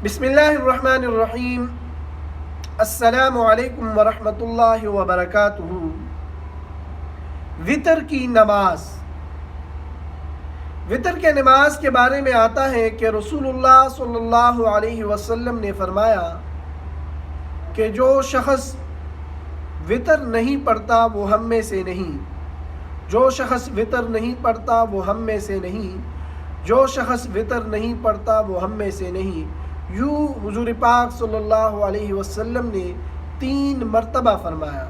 بسم اللہ الرحمن الرحیم۔ السلام علیکم ورحمۃ اللہ وبرکاتہ۔ وطر کی نماز۔ وطر کے نماز کے بارے میں آتا ہے کہ رسول اللہ صلی اللہ علیہ وسلم نے فرمایا کہ جو شخص وطر نہیں پڑھتا وہ ہم میں سے نہیں، جو شخص وطر نہیں پڑھتا وہ ہم میں سے نہیں، جو شخص وطر نہیں پڑھتا وہ ہم میں سے نہیں۔ یوں حضور پاک صلی اللہ علیہ وسلم نے 3 مرتبہ فرمایا،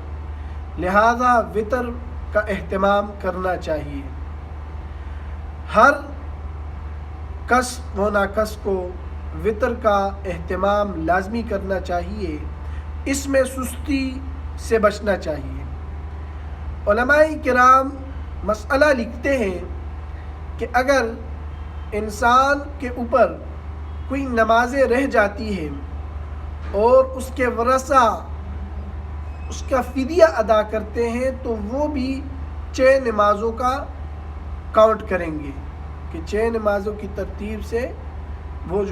لہذا وطر کا اہتمام کرنا چاہیے۔ ہر کس و ناکس کو وطر کا اہتمام لازمی کرنا چاہیے، اس میں سستی سے بچنا چاہیے۔ علماء کرام مسئلہ لکھتے ہیں کہ اگر انسان کے اوپر کوئی نمازیں رہ جاتی ہیں اور اس کے ورثہ اس کا فدیہ ادا کرتے ہیں تو وہ بھی 6 نمازوں کا کاؤنٹ کریں گے کہ 6 نمازوں کی ترتیب سے وہ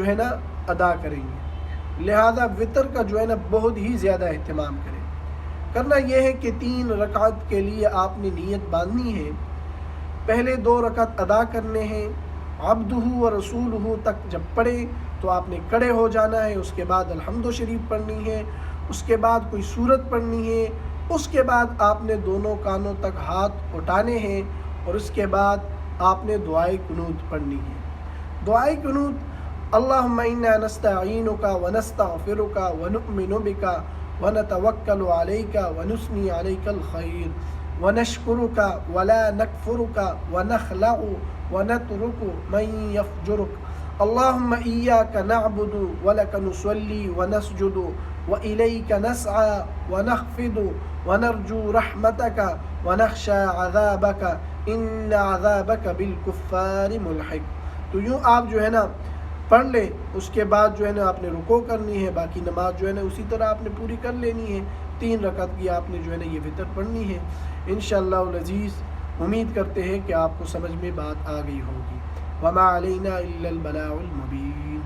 ادا کریں گے۔ لہذا وطر کا بہت ہی زیادہ اہتمام کریں۔ کرنا یہ ہے کہ 3 رکعت کے لیے آپ نے نیت باندھنی ہے۔ پہلے 2 رکعت ادا کرنے ہیں، عبدہ و رسولہ تک جب پڑھے تو آپ نے کھڑے ہو جانا ہے، اس کے بعد الحمد شریف پڑھنی ہے، اس کے بعد کوئی سورت پڑھنی ہے، اس کے بعد آپ نے دونوں کانوں تک ہاتھ اٹھانے ہیں اور اس کے بعد آپ نے دعائے قنوت پڑھنی ہے۔ دعائے قنوت: اللہم انا نستعینک ونستغفرک ونؤمن بک ونتوکل علیک ونثنی علیک الخیر ونشکرک ولا نکفرک ونخلع ونترک من یفجرک اللہم ایاک نعبد ولک نصلی ونسجد وإلیک نسعى ونخفض ونرجو رحمتک ونخشى عذابک ان عذابک بالکفار ملحق۔ تو یوں آپ پڑھ لیں، اس کے بعد آپ نے رکوع کرنی ہے، باقی نماز اسی طرح آپ نے پوری کر لینی ہے۔ 3 رکعت کی آپ نے یہ وطر پڑھنی ہے۔ انشاءاللہ العزیز امید کرتے ہیں کہ آپ کو سمجھ میں بات آ گئی ہوگی۔ وما علینا الا البلاغ المبین۔